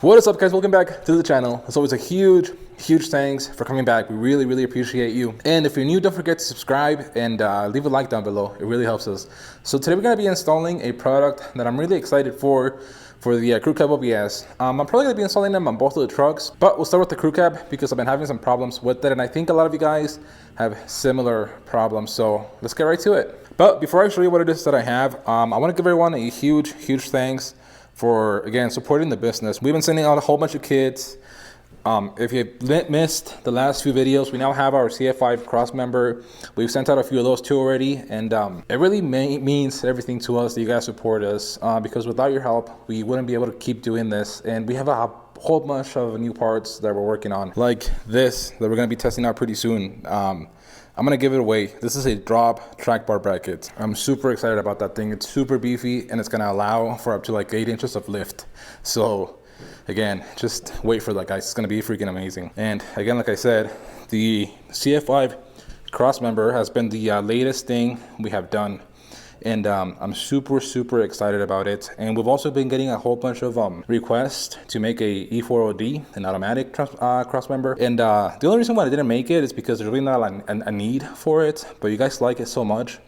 What is up, guys? Welcome back to the channel. It's always a huge thanks for coming back. We really appreciate you. And if you're new, don't forget to subscribe and leave a like down below. It really helps us. So today we're going to be installing a product that I'm really excited for the crew cab OBS. I'm probably going to be installing them on both of the trucks, but we'll start with the crew cab because I've been having some problems with it, and I think a lot of you guys have similar problems. So let's get right to it. But before I show you what it is that I have, I want to give everyone a huge thanks for, again, supporting the business. We've been sending out a whole bunch of kits. If you missed the last few videos, we now have our CF5 cross member. We've sent out a few of those too already, and it really means everything to us that you guys support us, because without your help, we wouldn't be able to keep doing this. And we have a whole bunch of new parts that we're working on, like this, that we're going to be testing out pretty soon. I'm going to give it away. This is a drop track bar bracket. I'm super excited about that thing. It's super beefy, and it's going to allow for up to like 8 inches of lift. So again, just wait for that, guys. It's going to be freaking amazing. And again, like I said, the CF5 cross member has been the latest thing we have done. And I'm super excited about it. And we've also been getting a whole bunch of requests to make a E40D, an automatic cross member. And the only reason why I didn't make it is because there's really not a need for it. But you guys like it so much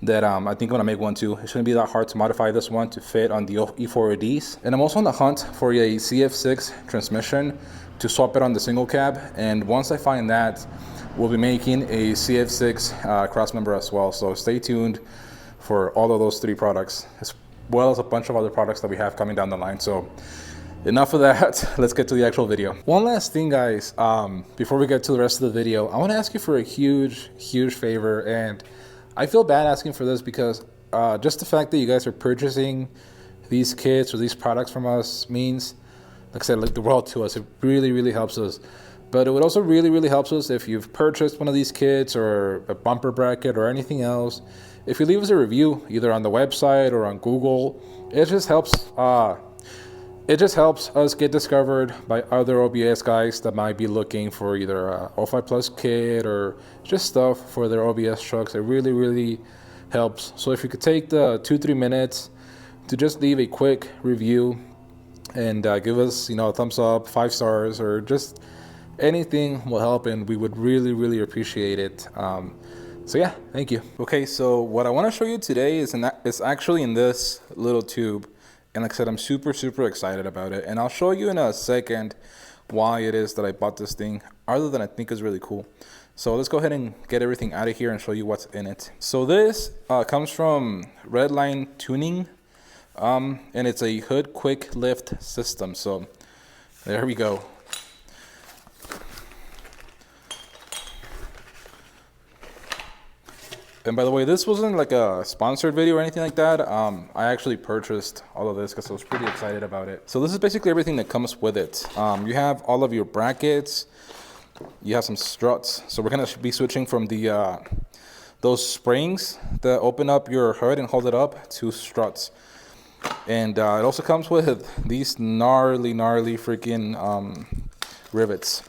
that I think I'm gonna make one too. It shouldn't be that hard to modify this one to fit on the E40Ds. And I'm also on the hunt for a CF6 transmission to swap it on the single cab. And once I find that, we'll be making a CF6 cross member as well. So stay tuned for all of those 3 products, as well as a bunch of other products that we have coming down the line. So enough of that, let's get to the actual video. One last thing, guys, before we get to the rest of the video, I wanna ask you for a huge favor. And I feel bad asking for this because just the fact that you guys are purchasing these kits or these products from us means, like I said, like the world to us. It really helps us. But it would also really helps us if you've purchased one of these kits or a bumper bracket or anything else. If you leave us a review, either on the website or on Google, it just helps us get discovered by other OBS guys that might be looking for either a 05 Plus kit or just stuff for their OBS trucks. It really helps. So if you could take the 2-3 minutes to just leave a quick review and give us, a thumbs up, 5 stars, or just anything will help, and we would really appreciate it. So yeah, thank you. Okay, so what I want to show you today is actually in this little tube. And like I said, I'm super excited about it. And I'll show you in a second why it is that I bought this thing, other than I think is really cool. So let's go ahead and get everything out of here and show you what's in it. So this comes from Redline Tuning, and it's a hood quick lift system. So there we go. And by the way, this wasn't like a sponsored video or anything like that. I actually purchased all of this because I was pretty excited about it. So this is basically everything that comes with it. You have all of your brackets. You have some struts. So we're gonna be switching from the those springs that open up your hood and hold it up to struts. And it also comes with these gnarly freaking rivets.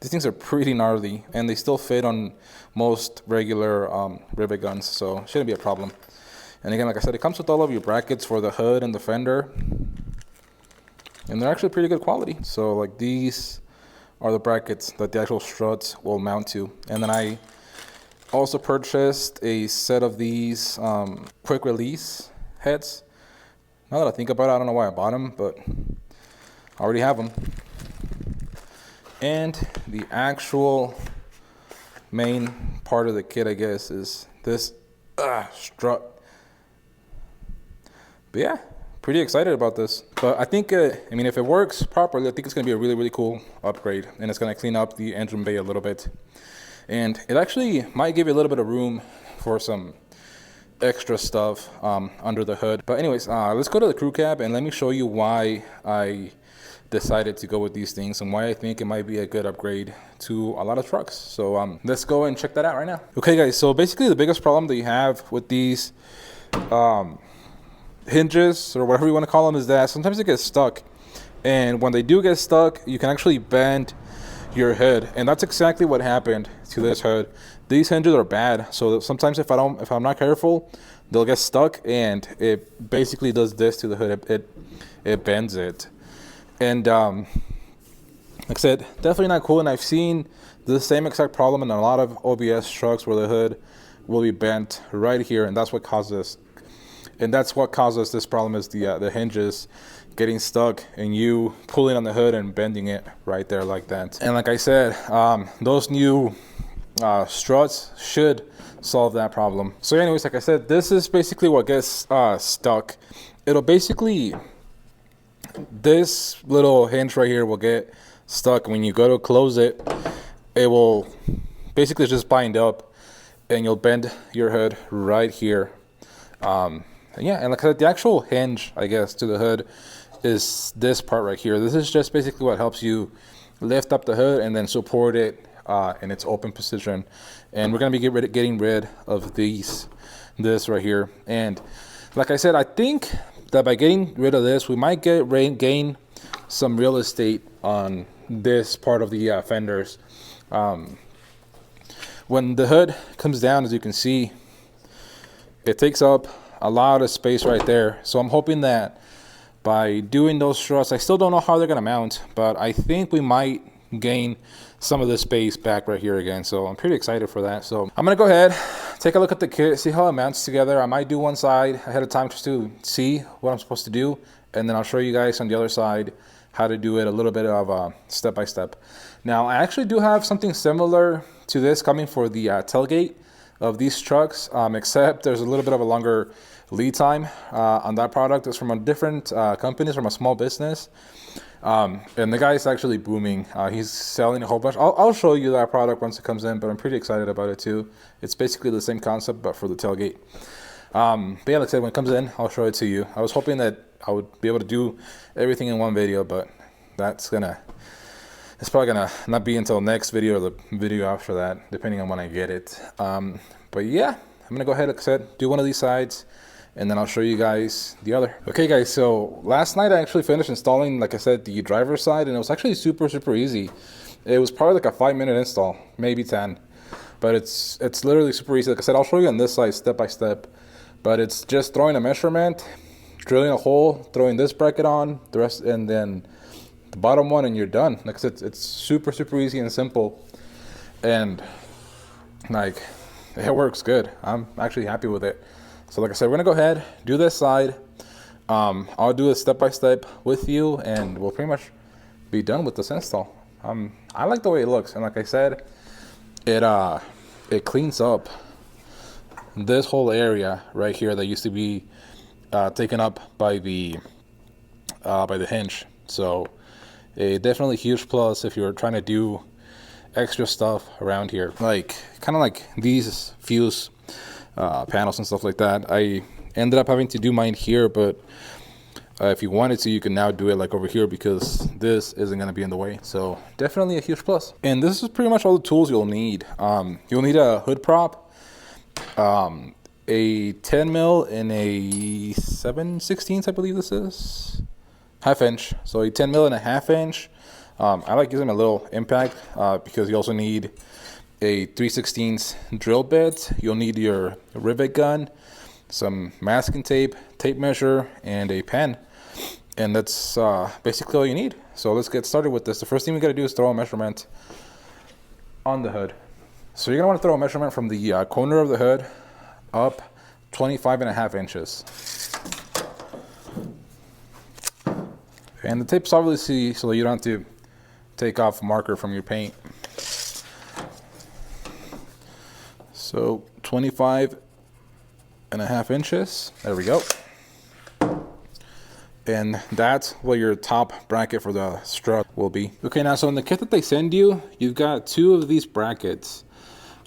These things are pretty gnarly, and they still fit on most regular rivet guns, so it shouldn't be a problem. And again, like I said, it comes with all of your brackets for the hood and the fender, and they're actually pretty good quality. So like these are the brackets that the actual struts will mount to. And then I also purchased a set of these quick release heads. Now that I think about it, I don't know why I bought them, but I already have them. And the actual main part of the kit, I guess, is this strut. But yeah, pretty excited about this. But I think, if it works properly, I think it's going to be a really cool upgrade. And it's going to clean up the engine bay a little bit. And it actually might give you a little bit of room for some extra stuff under the hood. But anyways, let's go to the crew cab and let me show you why I decided to go with these things and why I think it might be a good upgrade to a lot of trucks. So let's go and check that out right now. Okay, guys, so basically the biggest problem that you have with these hinges, or whatever you want to call them, is that sometimes they get stuck. And when they do get stuck, you can actually bend your hood, and that's exactly what happened to this hood. These hinges are bad, so sometimes if I'm not careful, they'll get stuck, and it basically does this to the hood. It bends it. And like I said, definitely not cool. And I've seen the same exact problem in a lot of OBS trucks where the hood will be bent right here, and that's what causes this problem, is the hinges getting stuck and you pulling on the hood and bending it right there like that. And like I said, those new struts should solve that problem. So anyways, like I said, this is basically what gets stuck. It'll basically, this little hinge right here will get stuck. When you go to close it, it will basically just bind up and you'll bend your hood right here. Yeah, and like I said, the actual hinge, I guess, to the hood is this part right here. This is just basically what helps you lift up the hood and then support it in its open position. And we're gonna be getting rid of this right here. And like I said, I think that by getting rid of this, we might gain some real estate on this part of the fenders. When the hood comes down, as you can see, it takes up a lot of space right there. So I'm hoping that by doing those struts, I still don't know how they're gonna mount, but I think we might gain some of the space back right here again. So I'm pretty excited for that. So I'm gonna go ahead, take a look at the kit, see how it mounts together. I might do one side ahead of time just to see what I'm supposed to do, and then I'll show you guys on the other side how to do it, a little bit of step by step. Now I actually do have something similar to this coming for the tailgate of these trucks, except there's a little bit of a longer lead time on that product. It's from a different company, it's from a small business, and the guy is actually booming. He's selling a whole bunch. I'll show you that product once it comes in, but I'm pretty excited about it too. It's basically the same concept but for the tailgate. But yeah, like I said, when it comes in, I'll show it to you. I was hoping that I would be able to do everything in one video, but it's probably gonna not be until next video or the video after that, depending on when I get it. But yeah, I'm gonna go ahead, like I said, do one of these sides, and then I'll show you guys the other. Okay guys, so last night I actually finished installing, like I said, the driver's side, and it was actually super easy. It was probably like a 5-minute install, maybe 10, but it's literally super easy. Like I said, I'll show you on this side step by step, but it's just throwing a measurement, drilling a hole, throwing this bracket on, the rest, and then the bottom one, and you're done. Like I said, it's super easy and simple, and like it works good. I'm actually happy with it. So like I said, we're gonna go ahead, do this side. I'll do it step by step with you, and we'll pretty much be done with this install. I like the way it looks, and like I said, it cleans up this whole area right here that used to be taken up by the hinge. So a definitely huge plus if you're trying to do extra stuff around here, like kind of like these fuse panels and stuff like that. I ended up having to do mine here, but if you wanted to, you can now do it like over here because this isn't going to be in the way. So definitely a huge plus. And this is pretty much all the tools you'll need. You'll need a hood prop, a 10 mil and a 7/16, I believe this is, 1/2 inch. So a 10 mil and a 1/2 inch. I like using a little impact because you also need a 3/16 drill bit. You'll need your rivet gun, some masking tape, tape measure, and a pen. And that's basically all you need. So let's get started with this. The first thing we got to do is throw a measurement on the hood. So you're gonna want to throw a measurement from the corner of the hood up 25.5 inches. And the tape's obviously so that you don't have to take off a marker from your paint. So 25.5 inches. There we go. And that's what your top bracket for the strut will be. Okay, now so in the kit that they send you, you've got 2 of these brackets.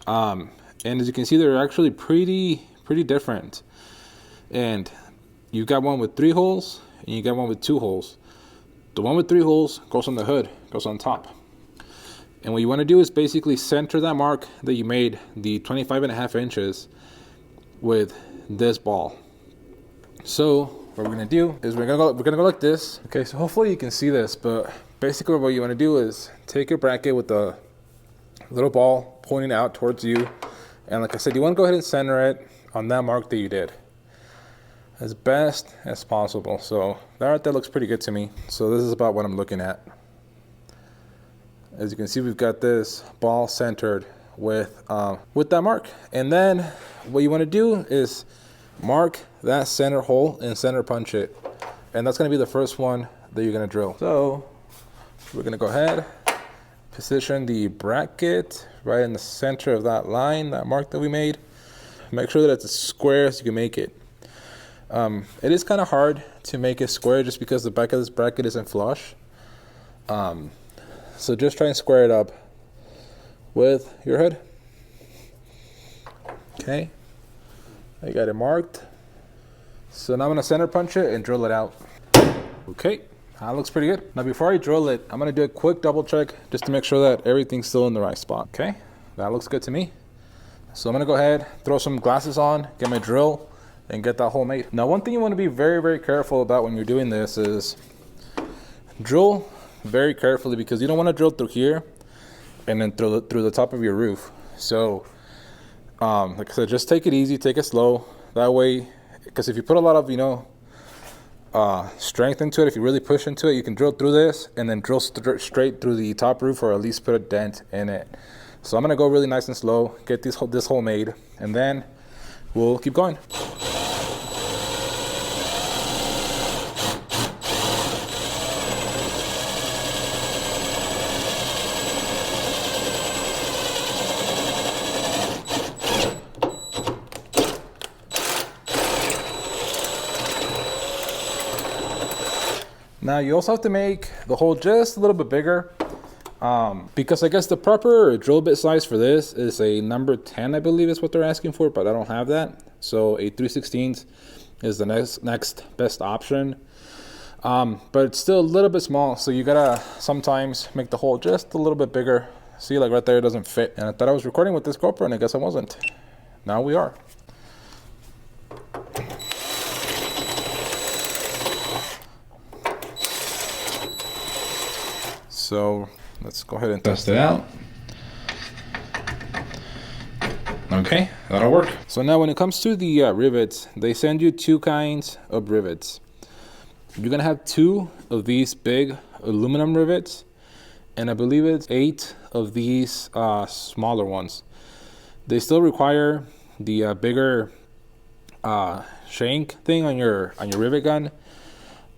And as you can see, they're actually pretty different. And you've got one with 3 holes and you got one with 2 holes. The one with 3 holes goes on the hood, goes on top. And what you want to do is basically center that mark that you made, the 25.5 inches, with this ball. So what we're gonna do is we're gonna go like this. Okay, so hopefully you can see this, but basically what you want to do is take your bracket with the little ball pointing out towards you, and like I said, you want to go ahead and center it on that mark that you did. as best as possible. So that looks pretty good to me. So this is about what I'm looking at. As you can see, we've got this ball centered with that mark. And then what you want to do is mark that center hole and center punch it. And that's going to be the first one that you're going to drill. So we're going to go ahead, position the bracket right in the center of that line, that mark that we made. Make sure that it's as square as you can make it. It is kind of hard to make it square just because the back of this bracket isn't flush. So just try and square it up with your hood. Okay, I got it marked. So now I'm gonna center punch it and drill it out. Okay, that looks pretty good. Now before I drill it, I'm gonna do a quick double check just to make sure that everything's still in the right spot. Okay, that looks good to me. So I'm gonna go ahead, throw some glasses on, get my drill, and get that hole made. Now one thing you wanna be very, very careful about when you're doing this is drill very carefully, because you don't want to drill through here and then through the top of your roof. So like I said, just take it easy, take it slow. That way, because if you put a lot of strength into it, if you really push into it, you can drill through this and then drill straight through the top roof, or at least put a dent in it. So I'm gonna go really nice and slow, get this hole made, and then we'll keep going. Now you also have to make the hole just a little bit bigger, because I guess the proper drill bit size for this is a number 10, I believe is what they're asking for, but I don't have that. So a 3/16 is the next best option, but it's still a little bit small. So you gotta sometimes make the hole just a little bit bigger. See, like right there, it doesn't fit. And I thought I was recording with this GoPro, and I guess I wasn't. Now we are. So let's go ahead and test it out. Okay, that'll work. So now when it comes to the rivets, they send you two kinds of rivets. You're gonna have 2 of these big aluminum rivets, and I believe it's 8 of these smaller ones. They still require the bigger shank thing on your rivet gun,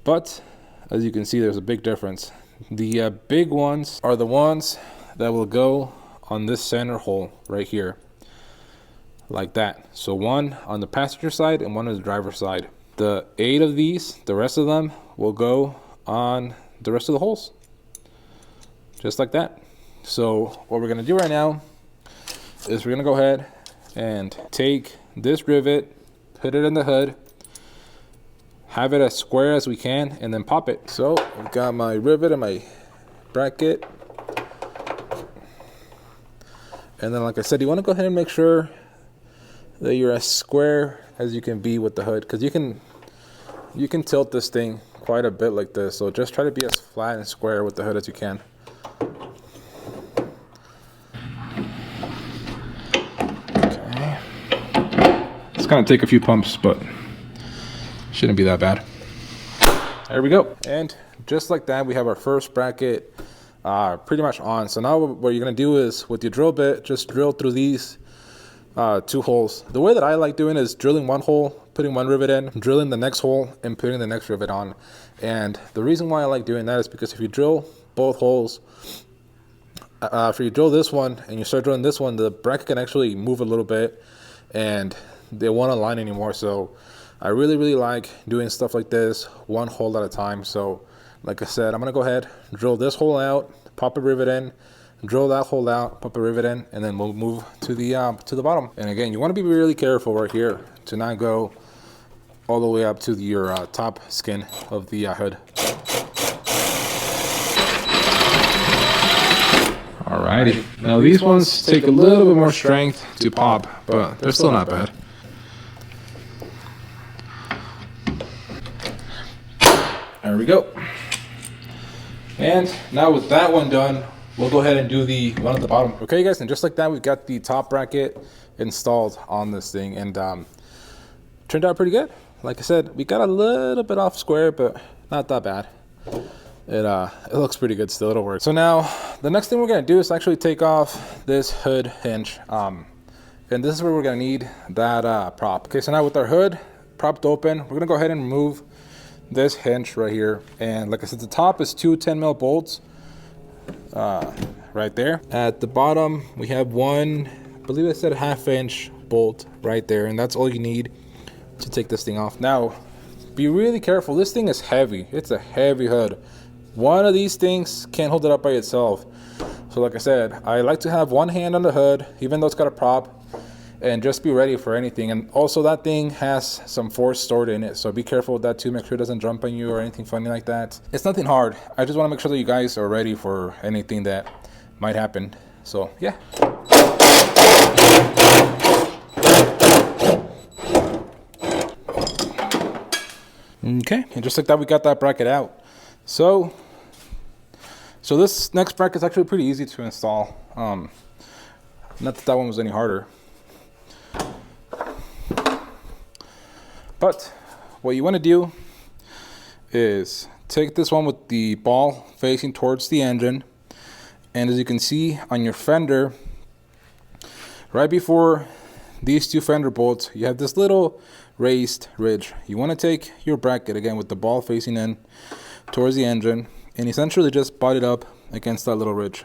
but as you can see, there's a big difference. The big ones are the ones that will go on this center hole right here, like that. So one on the passenger side and one on the driver's side. The 8 of these, the rest of them, will go on the rest of the holes, just like that. So what we're gonna do right now is we're gonna go ahead and take this rivet, put it in the hood, have it as square as we can, and then pop it. So I've got my rivet and my bracket. And then, like I said, you want to go ahead and make sure that you're as square as you can be with the hood, because you can tilt this thing quite a bit like this. So just try to be as flat and square with the hood as you can. Okay. It's gonna take a few pumps, but shouldn't be that bad. There we go. And just like that, we have our first bracket pretty much on. So now what you're gonna do is, with your drill bit, just drill through these 2 holes. The way that I like doing is drilling one hole, putting one rivet in, drilling the next hole, and putting the next rivet on. And the reason why I like doing that is because if you drill both holes, after you drill this one and you start drilling this one, the bracket can actually move a little bit and they won't align anymore. So I really like doing stuff like this, one hole at a time. So like I said, I'm gonna go ahead, drill this hole out, pop a rivet in, drill that hole out, pop a rivet in, and then we'll move to the bottom. And again, you want to be really careful right here to not go all the way up to your top skin of the hood. Alrighty, now these ones take a little bit more strength to pop, but they're still not bad. There we go. And now with that one done, we'll go ahead and do the one at the bottom. Okay guys, and just like that, we've got the top bracket installed on this thing, and turned out pretty good. like I said, we got a little bit off square, but not that bad. It looks pretty good still. It'll work. So now the next thing we're gonna do is actually take off this hood hinge, and this is where we're gonna need that prop. Okay, so now with our hood propped open, we're gonna go ahead and remove this hinge right here. And like I said, the top is two 10mm bolts right there. At the bottom we have one, I believe I said 1/2 inch bolt right there, and that's all you need to take this thing off. Now be really careful, this thing is heavy. It's a heavy hood. One of these things can't hold it up by itself. So like I said, I like to have one hand on the hood, even though it's got a prop, and just be ready for anything. And also that thing has some force stored in it, so be careful with that too. Make sure it doesn't jump on you or anything funny like that. It's nothing hard. I just want to make sure that you guys are ready for anything that might happen. So yeah. Okay, and just like that, we got that bracket out. So this next bracket is actually pretty easy to install. Not that one was any harder. But what you want to do is take this one with the ball facing towards the engine, and as you can see on your fender, right before these two fender bolts, you have this little raised ridge. You want to take your bracket again with the ball facing in towards the engine, and essentially just butt it up against that little ridge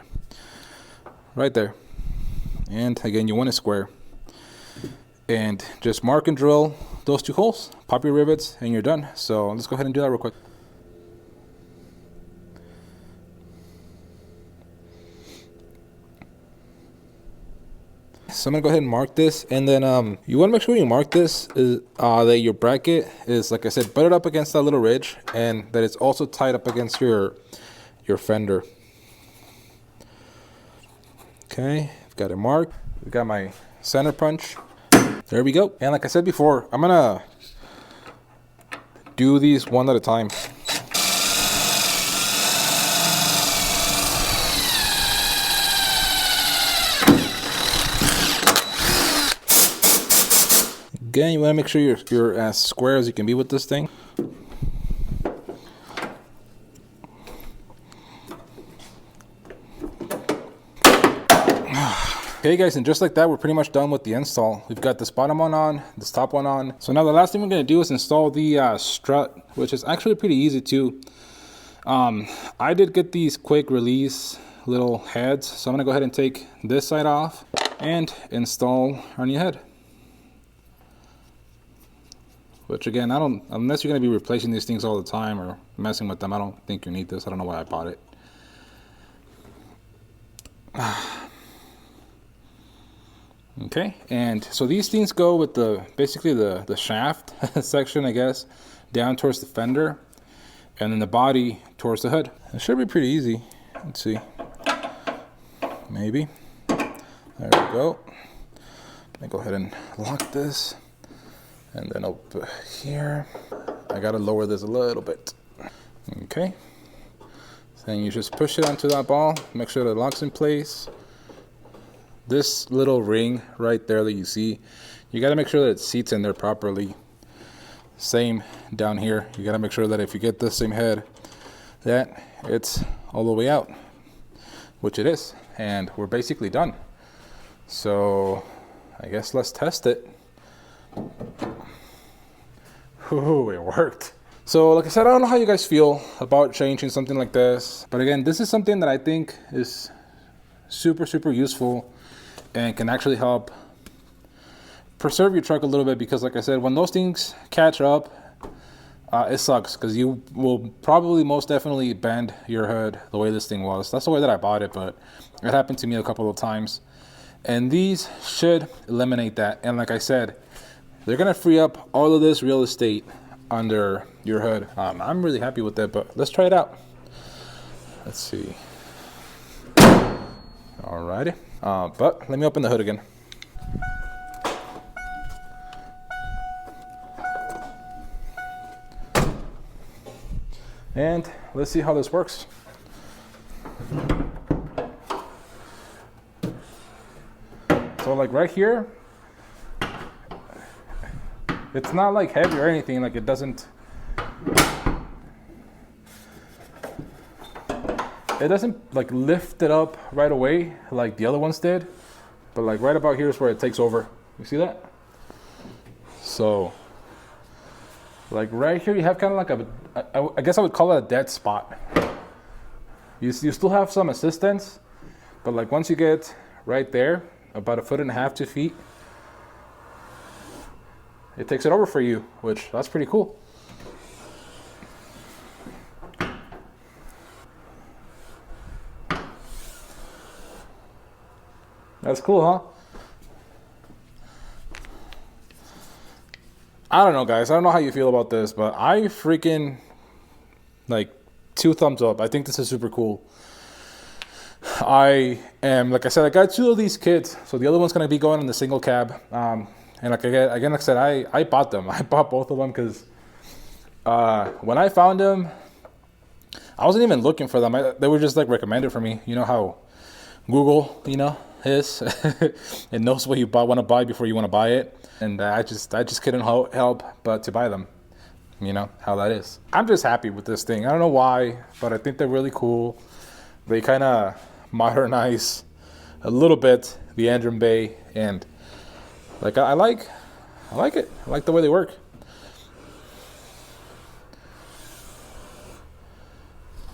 right there. And again, you want to square, and just mark and drill those two holes, pop your rivets, and you're done. So let's go ahead and do that real quick. So I'm gonna go ahead and mark this, and then you want to make sure you mark this is that your bracket is, like I said, butted up against that little ridge, and that it's also tied up against your fender. Okay, I've got it marked. We've got my center punch. There we go. And like I said before, I'm gonna do these one at a time. Again, you want to make sure you're as square as you can be with this thing. Okay guys, and just like that, we're pretty much done with the install. We've got this bottom one on, this top one on. So now the last thing we're going to do is install the strut, which is actually pretty easy too. I did get these quick release little heads, so I'm going to go ahead and take this side off and install our new head. Which again, unless you're going to be replacing these things all the time or messing with them, I don't think you need this. I don't know why I bought it. Okay, and so these things go with basically the shaft section, I guess, down towards the fender, and then the body towards the hood. It should be pretty easy. Let's see. Maybe. There we go. Let me go ahead and lock this. And then over here, I gotta lower this a little bit. Okay. Then you just push it onto that ball, make sure that it locks in place. This little ring right there that you see, you gotta make sure that it seats in there properly. Same down here. You gotta make sure that if you get this same head, that it's all the way out, which it is. And we're basically done. So I guess let's test it. Ooh, it worked. So like I said, I don't know how you guys feel about changing something like this, but again, this is something that I think is super useful and can actually help preserve your truck a little bit, because like I said, when those things catch up, it sucks, because you will probably most definitely bend your hood the way this thing was. That's the way that I bought it, but it happened to me a couple of times, and these should eliminate that. And like I said, they're gonna free up all of this real estate under your hood. I'm really happy with it, but let's try it out. Let's see. Alrighty, but let me open the hood again. And let's see how this works. So like right here, It's not like heavy or anything, like it doesn't like lift it up right away like the other ones did, but like right about here is where it takes over. You see that? So like right here you have kind of like I guess I would call it a dead spot. You still have some assistance, but like once you get right there, about 1.5 feet, 2 feet, it takes it over for you, which that's pretty cool. That's cool, huh? I don't know, guys. I don't know how you feel about this, but I freaking like 2 thumbs up. I think this is super cool. I am, like I said, I got 2 of these kits, so the other one's gonna be going in the single cab. And like again, like I said, I bought them. I bought both of them because when I found them, I wasn't even looking for them. They were just like recommended for me. You know how Google, you know, is it knows what you want to buy before you want to buy it, and I just couldn't help but to buy them. You know how that is. I'm just happy with this thing. I don't know why, but I think they're really cool. They kind of modernize a little bit the engine bay, and like I like it. I like the way they work.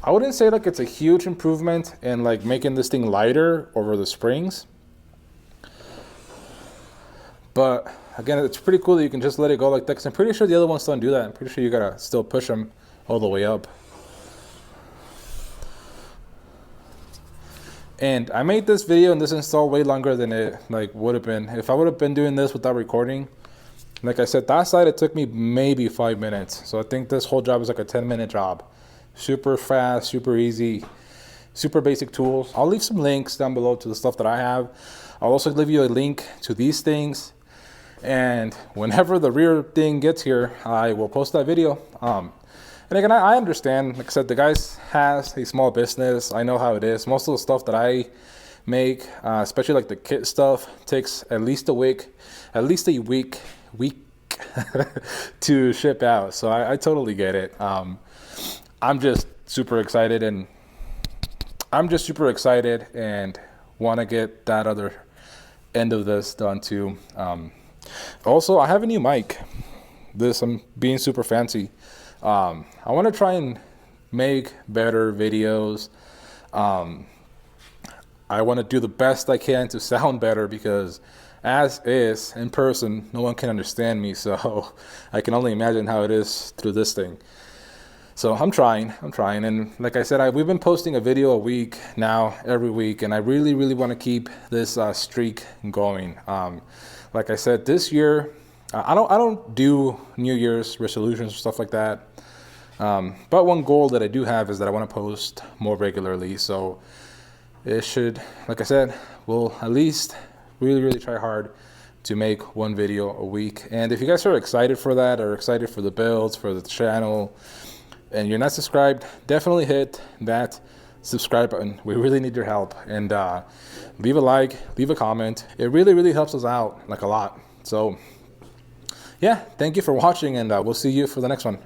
I wouldn't say like it's a huge improvement in like making this thing lighter over the springs, but again, it's pretty cool that you can just let it go like that, because I'm pretty sure the other ones don't do that. I'm pretty sure you gotta still push them all the way up. And I made this video and this install way longer than it like would have been if I would have been doing this without recording. Like I said, that side it took me maybe 5 minutes. So I think this whole job is like a 10-minute job. Super fast, super easy, super basic tools. I'll leave some links down below to the stuff that I have. I'll also leave you a link to these things. And whenever the rear thing gets here, I will post that video. And again, I understand, like I said, the guy has a small business. I know how it is. Most of the stuff that I make, especially like the kit stuff, takes at least a week to ship out. So I totally get it. I'm just super excited, and want to get that other end of this done too. Also, I have a new mic. I'm being super fancy. I want to try and make better videos. I want to do the best I can to sound better, because as is in person, no one can understand me. So I can only imagine how it is through this thing. So I'm trying. And like I said, we've been posting a video a week now, every week. And I really, really want to keep this streak going. Like I said, this year, I don't do New Year's resolutions or stuff like that. But one goal that I do have is that I want to post more regularly. So it should, like I said, we'll at least really, really try hard to make one video a week. And if you guys are excited for that, or excited for the builds, for the channel, and you're not subscribed, definitely hit that subscribe button. We really need your help. And leave a like, leave a comment. It really, really helps us out, like a lot. So yeah, thank you for watching, and we'll see you for the next one.